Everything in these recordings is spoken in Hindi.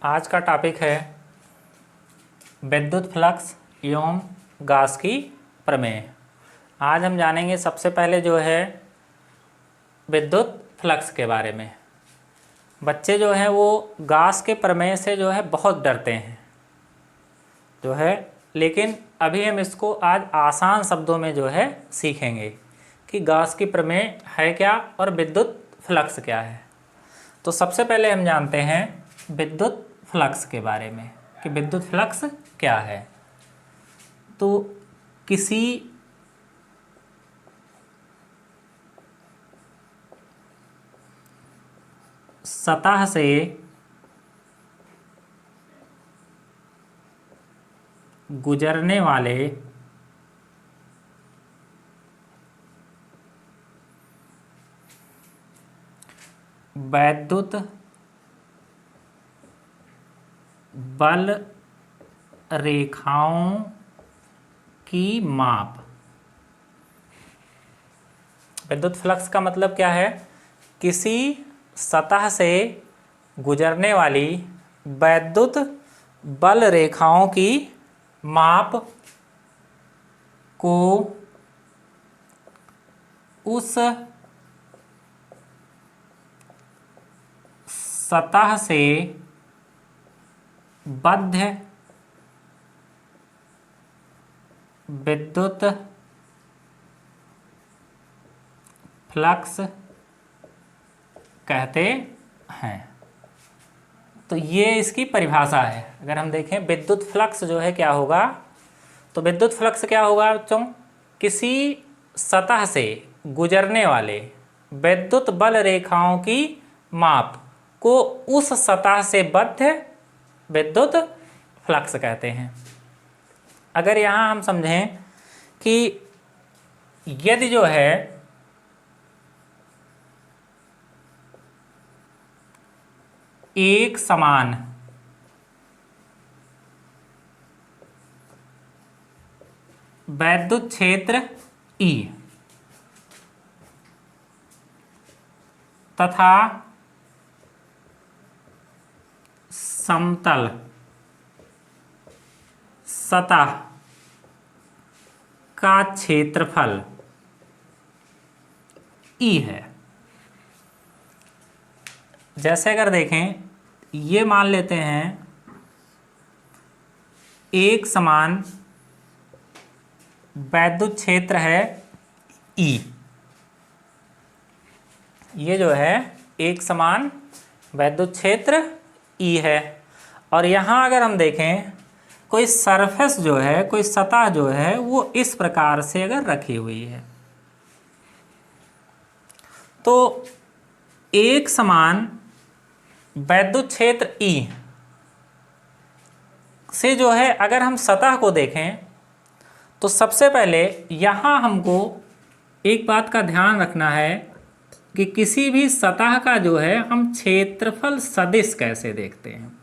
आज का टॉपिक है विद्युत फ्लक्स एवं गाउस की प्रमेय। आज हम जानेंगे सबसे पहले जो है विद्युत फ्लक्स के बारे में। बच्चे जो हैं वो गाउस के प्रमेय से जो है बहुत डरते हैं जो है, लेकिन अभी हम इसको आज आसान शब्दों में जो है सीखेंगे कि गाउस की प्रमेय है क्या और विद्युत फ्लक्स क्या है। तो सबसे पहले हम जानते हैं विद्युत फ्लक्स के बारे में कि विद्युत फ्लक्स क्या है। तो किसी सतह से गुजरने वाले वैद्युत बल रेखाओं की माप। विद्युत फ्लक्स का मतलब क्या है? किसी सतह से गुजरने वाली वैद्युत बल रेखाओं की माप को उस सतह से बद्ध विद्युत फ्लक्स कहते हैं। तो ये इसकी परिभाषा है। अगर हम देखें विद्युत फ्लक्स जो है क्या होगा, तो विद्युत फ्लक्स क्या होगा बच्चों? किसी सतह से गुजरने वाले विद्युत बल रेखाओं की माप को उस सतह से बद्ध विद्युत फ्लक्स कहते हैं। अगर यहाँ हम समझें कि यदि जो है एक समान वैद्युत क्षेत्र E तथा समतल सतह का क्षेत्रफल E है। जैसे अगर देखें, ये मान लेते हैं एक समान वैद्युत क्षेत्र है E। ये जो है एक समान वैद्युत क्षेत्र E है। और यहाँ अगर हम देखें कोई सरफेस जो है, कोई सतह जो है वो इस प्रकार से अगर रखी हुई है, तो एक समान वैद्युत क्षेत्र E से जो है अगर हम सतह को देखें तो सबसे पहले यहाँ हमको एक बात का ध्यान रखना है कि किसी भी सतह का जो है हम क्षेत्रफल सदिश कैसे देखते हैं।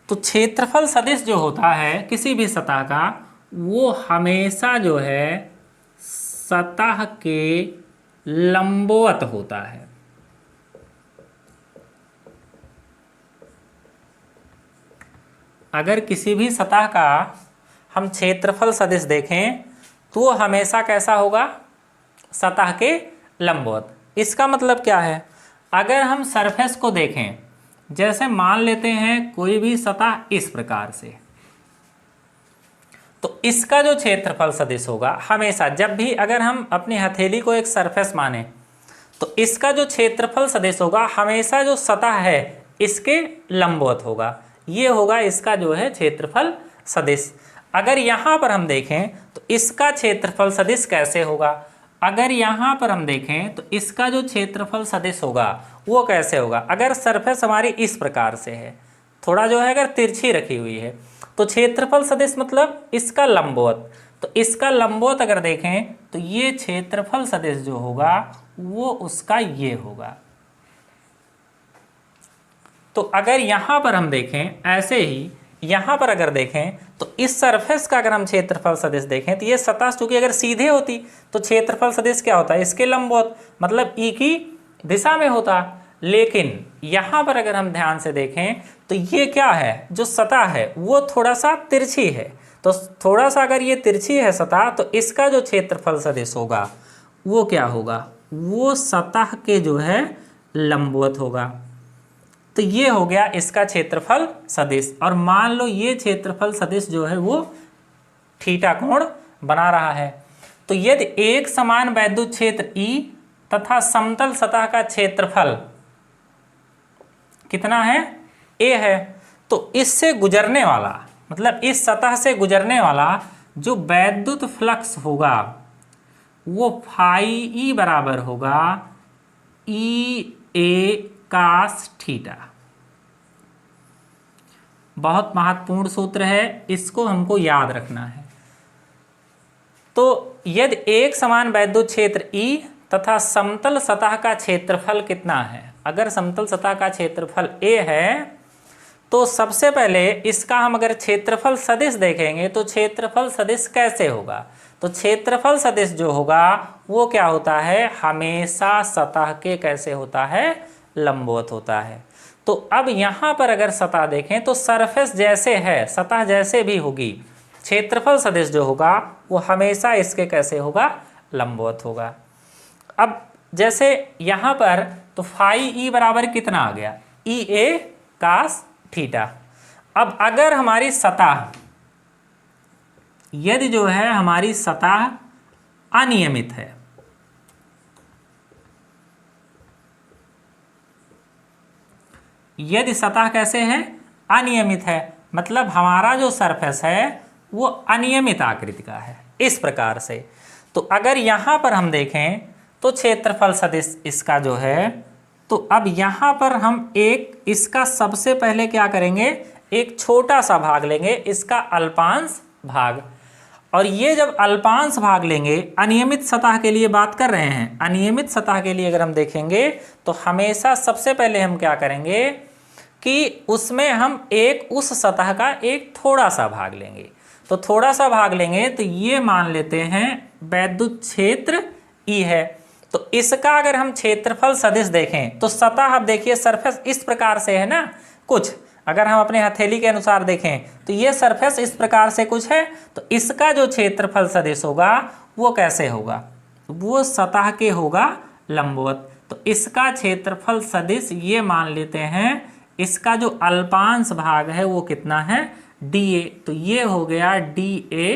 तो क्षेत्रफल सदिश जो होता है किसी भी सतह का, वो हमेशा जो है सतह के लंबवत होता है। अगर किसी भी सतह का हम क्षेत्रफल सदिश देखें तो वो हमेशा कैसा होगा? सतह के लंबवत। इसका मतलब क्या है? अगर हम सरफेस को देखें, जैसे मान लेते हैं कोई भी सतह इस प्रकार से, तो इसका जो क्षेत्रफल सदिश होगा हमेशा, जब भी अगर हम अपनी हथेली को एक सरफेस माने, तो इसका जो क्षेत्रफल सदिश होगा हमेशा जो सतह है इसके लंबवत होगा। ये होगा इसका जो है क्षेत्रफल सदिश। अगर यहाँ पर हम देखें तो इसका क्षेत्रफल सदिश कैसे होगा? अगर यहाँ पर हम देखें तो इसका जो क्षेत्रफल सदिश होगा वो कैसे होगा? अगर सरफेस हमारी इस प्रकार से है, थोड़ा जो है अगर तिरछी रखी हुई है, तो क्षेत्रफल सदिश मतलब इसका लंबवत। तो इसका लंबवत अगर देखें तो ये क्षेत्रफल सदिश जो होगा वो उसका ये होगा। तो अगर यहाँ पर हम देखें, ऐसे ही यहाँ पर अगर देखें तो इस सरफेस का अगर हम क्षेत्रफल सदिश देखें तो ये सतह चूंकि अगर सीधे होती तो क्षेत्रफल सदिश क्या होता है? इसके लंबवत, मतलब ई की दिशा में होता। लेकिन यहाँ पर अगर हम ध्यान से देखें तो ये क्या है, जो सतह है वो थोड़ा सा तिरछी है। तो थोड़ा सा अगर ये तिरछी है सतह, तो इसका जो क्षेत्रफल सदिश होगा वो क्या होगा, वो सतह के जो है लंबवत होगा। तो ये हो गया इसका क्षेत्रफल सदिश। और मान लो ये क्षेत्रफल सदिश जो है वो थीटा कोण बना रहा है। तो यदि एक समान वैद्युत क्षेत्र E तथा समतल सतह का क्षेत्रफल कितना है, A है, तो इससे गुजरने वाला, मतलब इस सतह से गुजरने वाला जो वैद्युत फ्लक्स होगा वो फाई E बराबर होगा EA cos थीटा। बहुत महत्वपूर्ण सूत्र है, इसको हमको याद रखना है। तो यदि एक समान वैद्युत क्षेत्र E तथा समतल सतह का क्षेत्रफल कितना है, अगर समतल सतह का क्षेत्रफल A है, तो सबसे पहले इसका हम अगर क्षेत्रफल सदिश देखेंगे तो क्षेत्रफल सदिश कैसे होगा, तो क्षेत्रफल सदिश जो होगा वो क्या होता है, हमेशा सतह के कैसे होता है, लंबवत होता है। तो अब यहाँ पर अगर सतह देखें तो सरफेस जैसे है, सतह जैसे भी होगी, क्षेत्रफल सदिश जो होगा वो हमेशा इसके कैसे होगा, लंबवत होगा। अब जैसे यहाँ पर तो फाई E बराबर कितना आ गया, EA cos थीटा। अब अगर हमारी सतह, यदि जो है हमारी सतह अनियमित है, यदि सतह कैसे है, अनियमित है, मतलब हमारा जो सरफेस है वो अनियमित आकृति का है इस प्रकार से। तो अगर यहाँ पर हम देखें तो क्षेत्रफल सदिश इसका जो है, तो अब यहाँ पर हम एक इसका सबसे पहले क्या करेंगे, एक छोटा सा भाग लेंगे, इसका अल्पांश भाग। और ये जब अल्पांश भाग लेंगे, अनियमित सतह के लिए बात कर रहे हैं, अनियमित सतह के लिए अगर हम देखेंगे तो हमेशा सबसे पहले हम क्या करेंगे कि उसमें हम एक उस सतह का एक थोड़ा सा भाग लेंगे। तो थोड़ा सा भाग लेंगे तो ये मान लेते हैं वैद्युत क्षेत्र E है। तो इसका अगर हम क्षेत्रफल सदिश देखें तो सतह, अब देखिए सरफेस इस प्रकार से है ना, कुछ अगर हम अपने हथेली के अनुसार देखें तो ये सरफेस इस प्रकार से कुछ है, तो इसका जो क्षेत्रफल सदिश होगा वो कैसे होगा, वो सतह के होगा लंबवत। तो इसका क्षेत्रफल सदिश ये मान लेते हैं, इसका जो अल्पांश भाग है वो कितना है, DA। तो ये हो गया DA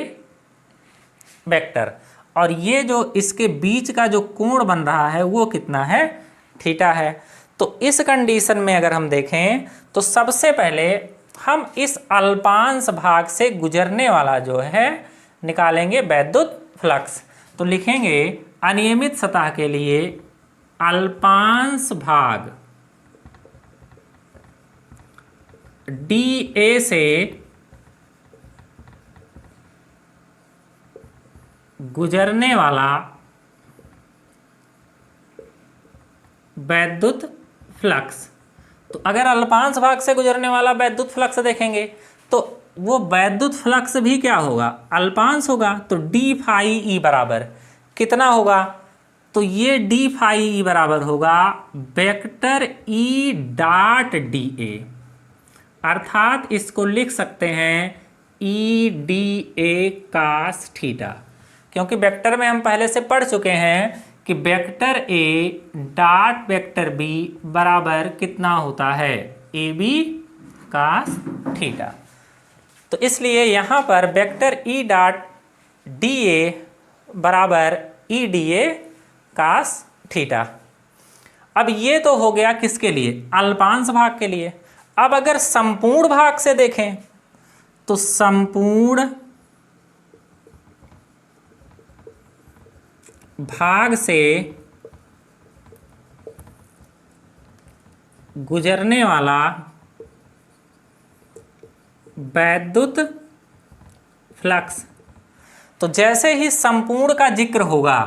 वेक्टर। और ये जो इसके बीच का जो कोण बन रहा है वो कितना है, थीटा है। तो इस कंडीशन में अगर हम देखें तो सबसे पहले हम इस अल्पांश भाग से गुजरने वाला जो है निकालेंगे वैद्युत फ्लक्स। तो लिखेंगे अनियमित सतह के लिए अल्पांश भाग DA से गुजरने वाला वैद्युत फ्लक्स। तो अगर अल्पांश भाग से गुजरने वाला वैद्युत फ्लक्स देखेंगे तो वो वैद्युत फ्लक्स भी क्या होगा, अल्पांश होगा। तो डी फाई ई बराबर कितना होगा, तो ये डी फाई ई बराबर होगा vector E dot D A, अर्थात इसको लिख सकते हैं E D A cos theta, क्योंकि वेक्टर में हम पहले से पढ़ चुके हैं कि vector A dot vector B बराबर कितना होता है, ए बी कास थीटा। तो इसलिए यहाँ पर वेक्टर ई डॉट डी ए बराबर ई डी ए कास थीटा। अब ये तो हो गया किसके लिए, अल्पांश भाग के लिए। अब अगर संपूर्ण भाग से देखें तो संपूर्ण भाग से गुजरने वाला वैद्युत फ्लक्स, तो जैसे ही संपूर्ण का जिक्र होगा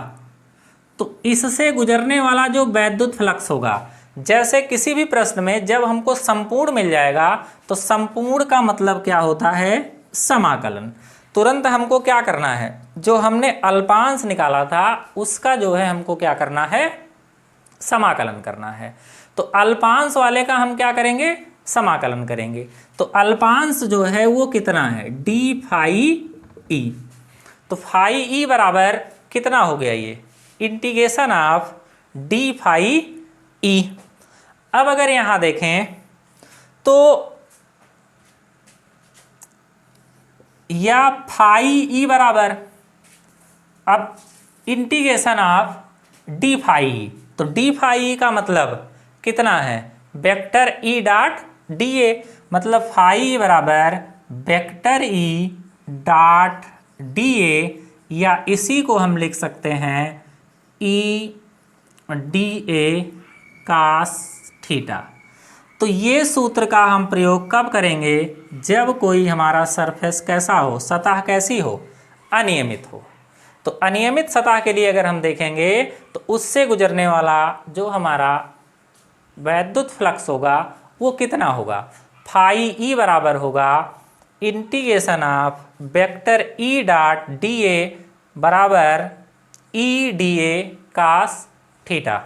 तो इससे गुजरने वाला जो वैद्युत फ्लक्स होगा, जैसे किसी भी प्रश्न में जब हमको संपूर्ण मिल जाएगा तो संपूर्ण का मतलब क्या होता है, समाकलन। तुरंत हमको क्या करना है, जो हमने अल्पांश निकाला था उसका जो है हमको क्या करना है, समाकलन करना है। तो अल्पांश वाले का हम क्या करेंगे, समाकलन करेंगे। तो अल्पांश जो है वो कितना है, डी फाई ई। तो फाई ई बराबर कितना हो गया, ये integration of D phi E. अब अगर यहां देखें तो या फाई ई बराबर, अब integration of D phi E, तो डी फाई ई का मतलब कितना है, vector E dot D A, मतलब फाई बराबर vector E dot D A, या इसी को हम लिख सकते हैं E D A cos theta. तो ये सूत्र का हम प्रयोग कब करेंगे, जब कोई हमारा सरफेस कैसा हो, सतह कैसी हो, अनियमित हो। तो अनियमित सतह के लिए अगर हम देखेंगे तो उससे गुजरने वाला जो हमारा वैद्युत फ्लक्स होगा वो कितना होगा, फाई ई बराबर होगा integration of vector E dot D ए बराबर ई डी ए कास थीटा।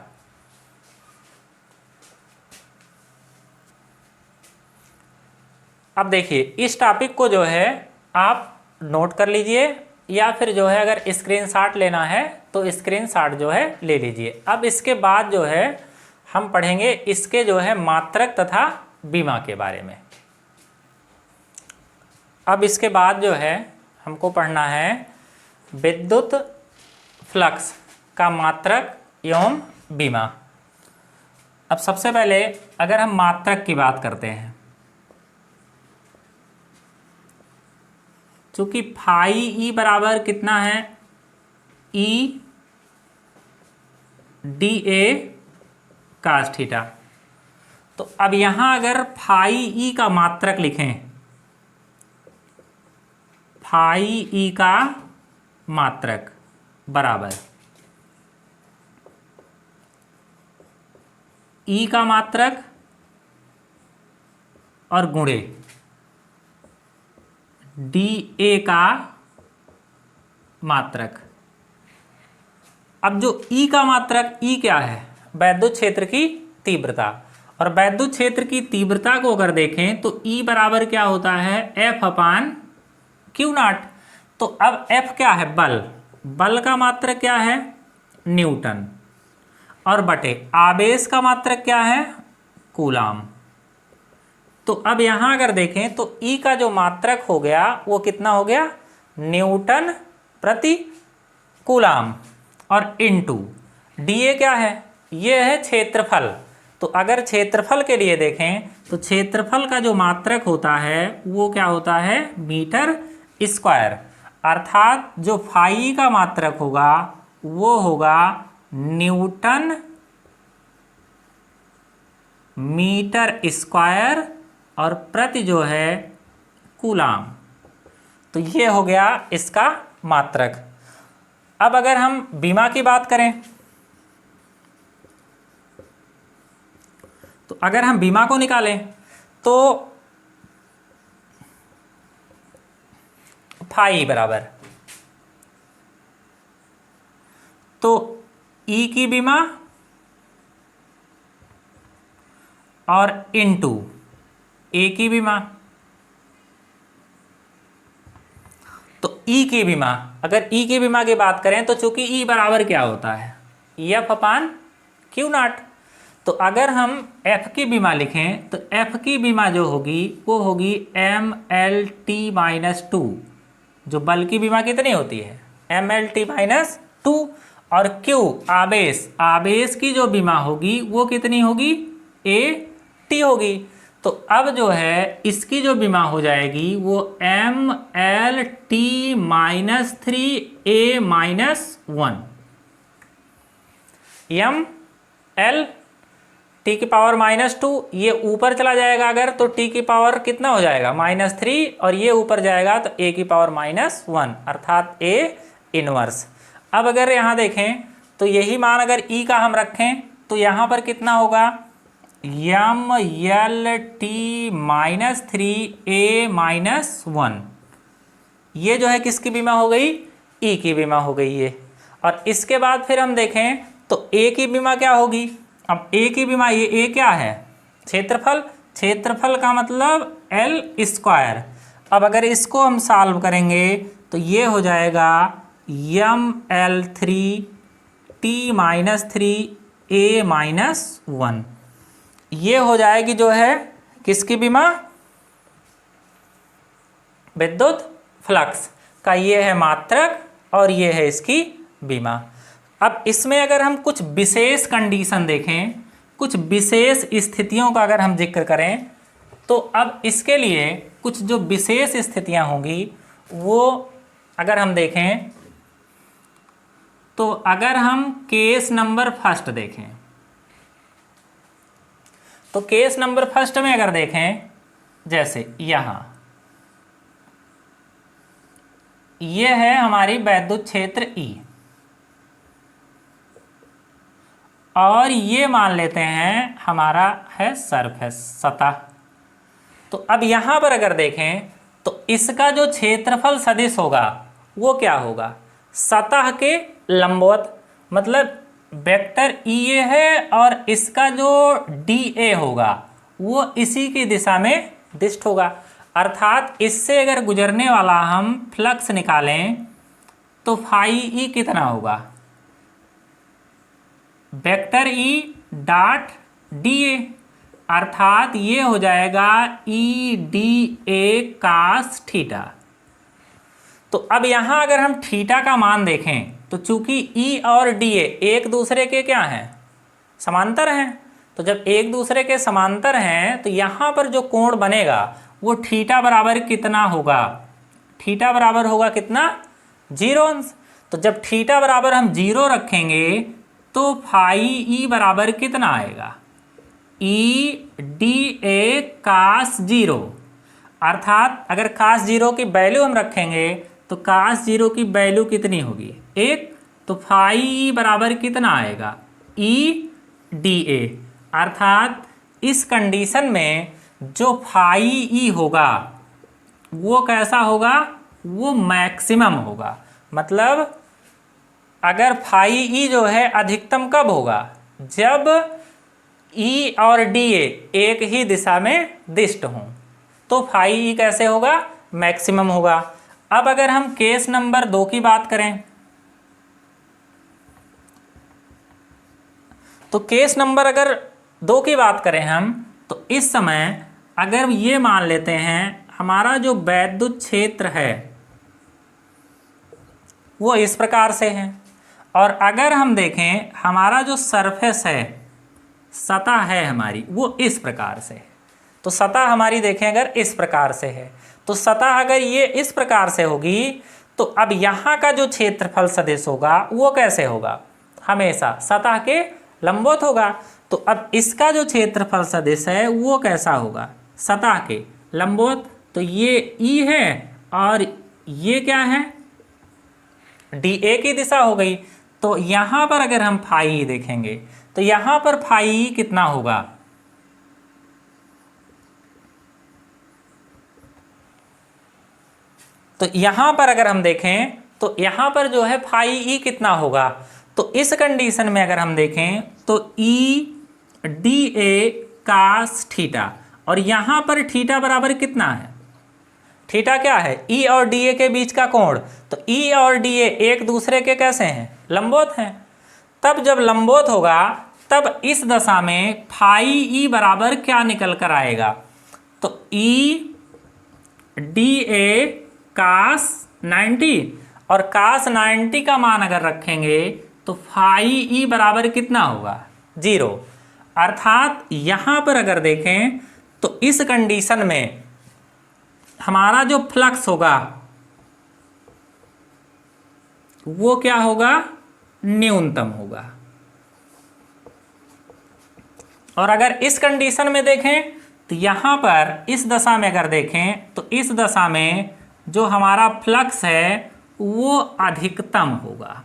अब देखिए इस टॉपिक को जो है आप नोट कर लीजिए, या फिर जो है अगर स्क्रीनशॉट लेना है तो स्क्रीनशॉट जो है ले लीजिए। अब इसके बाद जो है हम पढ़ेंगे इसके जो है मात्रक तथा बीमा के बारे में। अब इसके बाद जो है हमको पढ़ना है विद्युत फ्लक्स का मात्रक एवं बीमा। अब सबसे पहले अगर हम मात्रक की बात करते हैं, चूंकि फाई ई बराबर कितना है, ई डी ए कास थीटा। तो अब यहां अगर फाई ई का मात्रक लिखें, फाई ई का मात्रक बराबर ई का मात्रक और गुणे डी ए का मात्रक। अब जो ई का मात्रक, ई क्या है, वैद्युत क्षेत्र की तीव्रता, और वैद्युत क्षेत्र की तीव्रता को अगर देखें तो ई बराबर क्या होता है, एफ अपान क्यू नॉट। तो अब एफ क्या है, बल, बल का मात्रक क्या है, न्यूटन, और बटे आवेश का मात्रक क्या है, कूलाम। तो अब यहां अगर देखें तो ई का जो मात्रक हो गया वो कितना हो गया, न्यूटन प्रति कूलाम, और इनटू डी ए क्या है, ये है क्षेत्रफल। तो अगर क्षेत्रफल के लिए देखें तो क्षेत्रफल का जो मात्रक होता है वो क्या होता है, मीटर स्क्वायर, अर्थात जो फाई का मात्रक होगा वो होगा न्यूटन मीटर स्क्वायर और प्रति जो है कूलाम। तो ये हो गया इसका मात्रक। अब अगर हम बीमा की बात करें तो अगर हम बीमा को निकालें तो फाई बराबर, तो ई की बीमा और इनटू ए की बीमा। तो ई की बीमा, अगर ई की बीमा की बात करें तो चूंकि ई बराबर क्या होता है, एफ अपान क्यू नॉट। तो अगर हम एफ की बीमा लिखें तो एफ की बीमा जो होगी वो होगी M L T minus two. जो बल की बीमा कितनी होती है, M L T minus two, और क्यू आवेश, आवेश की जो बीमा होगी वो कितनी होगी, ए टी होगी। तो अब जो है इसकी जो बीमा हो जाएगी वो M L T minus three A minus one, M L T की पावर माइनस टू, ये ऊपर चला जाएगा अगर तो टी की पावर कितना हो जाएगा, माइनस थ्री, और ये ऊपर जाएगा तो ए की पावर माइनस वन, अर्थात ए इनवर्स। अब अगर यहाँ देखें तो यही मान अगर ई का हम रखें तो यहाँ पर कितना होगा, M L T minus three A minus one. ये जो है किसकी बीमा हो गई, ई की बीमा हो गई ये। और इसके बाद फिर हम देखें तो ए की बीमा क्या होगी, अब ए की विमा, ये ए क्या है? क्षेत्रफल। क्षेत्रफल का मतलब एल स्क्वायर। अब अगर इसको हम सॉल्व करेंगे तो ये हो जाएगा ML3 T-3 A-1। ये हो जाएगी जो है किसकी विमा? विद्युत फ्लक्स का ये है मात्रक और ये है इसकी विमा। अब इसमें अगर हम कुछ विशेष कंडीशन देखें, कुछ विशेष स्थितियों का अगर हम जिक्र करें, तो अब इसके लिए कुछ जो विशेष स्थितियां होंगी वो अगर हम देखें, तो अगर हम केस नंबर फर्स्ट देखें, तो केस नंबर फर्स्ट में अगर देखें, जैसे यहां ये है हमारी वैद्युत क्षेत्र E और ये मान लेते हैं हमारा है सरफेस, सतह। तो अब यहां पर अगर देखें तो इसका जो क्षेत्रफल सदिश होगा वो क्या होगा? सतह के लंबवत, मतलब वेक्टर EA है और इसका जो DA होगा वो इसी की दिशा में दिष्ट होगा। अर्थात इससे अगर गुजरने वाला हम फ्लक्स निकालें तो फाई E कितना होगा? वेक्टर E डॉट DA, अर्थात ये हो जाएगा EDA cos थीटा। तो अब यहां अगर हम थीटा का मान देखें तो चूंकि E और DA एक दूसरे के क्या हैं? समांतर हैं। तो जब एक दूसरे के समांतर हैं तो यहां पर जो कोण बनेगा वो थीटा बराबर कितना होगा? थीटा बराबर होगा कितना? 0 अंश। तो जब थीटा बराबर हम 0 रखेंगे तो फाई E बराबर कितना आएगा? EDA cos 0, अर्थात अगर cos 0 की वैल्यू हम रखेंगे तो cos 0 की वैल्यू कितनी होगी? 1। तो फाई E बराबर कितना आएगा? EDA, अर्थात इस कंडीशन में जो फाई E होगा वो कैसा होगा? वो मैक्सिमम होगा। मतलब अगर फाई E जो है अधिकतम कब होगा? जब E और DA एक ही दिशा में दिष्ट हों, तो फाई E कैसे होगा? मैक्सिमम होगा। अब अगर हम केस नंबर 2 की बात करें, तो केस नंबर अगर 2 की बात करें हम, तो इस समय अगर ये मान लेते हैं हमारा जो वैद्युत क्षेत्र है वो इस प्रकार से है, और अगर हम देखें हमारा जो सरफेस है, सतह है हमारी, वो इस प्रकार से है। तो सतह हमारी देखें अगर इस प्रकार से है, तो सतह अगर ये इस प्रकार से होगी तो अब यहाँ का जो क्षेत्रफल सदिश होगा वो कैसे होगा? हमेशा सतह के लंबवत होगा। तो अब इसका जो क्षेत्रफल सदिश है वो कैसा होगा? सतह के लंबवत। तो ये E है और ये क्या है? DA की दिशा हो गई। तो यहाँ पर अगर हम फाई देखेंगे तो यहाँ पर फाई कितना होगा? तो यहाँ पर अगर हम देखें तो यहाँ पर जो है फाई E कितना होगा? तो इस कंडीशन में अगर हम देखें तो EDA cos थीटा, और यहाँ पर थीटा बराबर कितना है? थीटा क्या है? E और DA के बीच का कोण। तो E और DA एक दूसरे के कैसे हैं? लंबवत हैं। तब जब लंबवत होगा तब इस दशा में फाई E बराबर क्या निकल कर आएगा? तो EDA cos 90, और cos 90 का मान अगर रखेंगे तो फाई E बराबर कितना होगा? 0। अर्थात यहाँ पर अगर देखें तो इस कंडीशन में हमारा जो फ्लक्स होगा वो क्या होगा? न्यूनतम होगा। और अगर इस कंडीशन में देखें तो यहाँ पर इस दशा में अगर देखें तो इस दशा में जो हमारा फ्लक्स है वो अधिकतम होगा।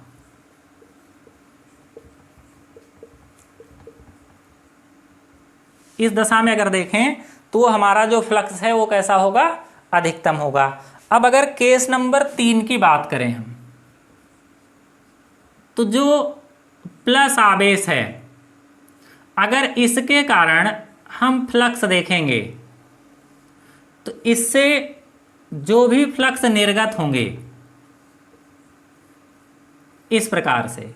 इस दशा में अगर देखें तो हमारा जो फ्लक्स है वो कैसा होगा? अधिकतम होगा। अब अगर केस नंबर 3 की बात करें हम, तो जो प्लस आवेश है अगर इसके कारण हम फ्लक्स देखेंगे तो इससे जो भी फ्लक्स निर्गत होंगे इस प्रकार से,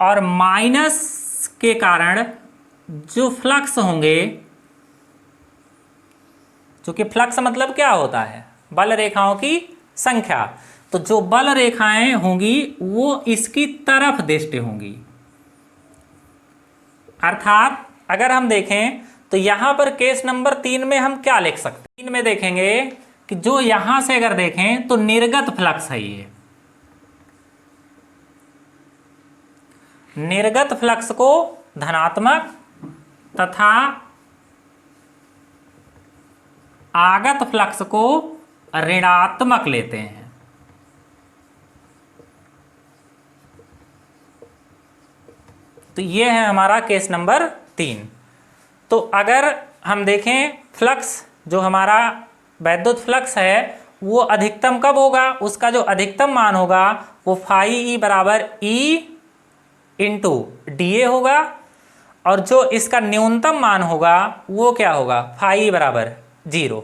और माइनस के कारण जो फ्लक्स होंगे, क्योंकि फ्लक्स मतलब क्या होता है, बल रेखाओं की संख्या, तो जो बल रेखाएं होंगी वो इसकी तरफ दृष्टि होंगी। अर्थात अगर हम देखें तो यहां पर केस नंबर 3 में हम क्या लिख सकते हैं, 3 में देखेंगे कि जो यहां से अगर देखें तो निर्गत फ्लक्स है, ये निर्गत फ्लक्स को धनात्मक तथा आगत फ्लक्स को ऋणात्मक लेते हैं। तो ये है हमारा केस नंबर 3। तो अगर हम देखें फ्लक्स, जो हमारा वैद्युत फ्लक्स है वो अधिकतम कब होगा, उसका जो अधिकतम मान होगा वो फाई ई बराबर ई इंटू डी ए होगा, और जो इसका न्यूनतम मान होगा वो क्या होगा, फाई बराबर 0।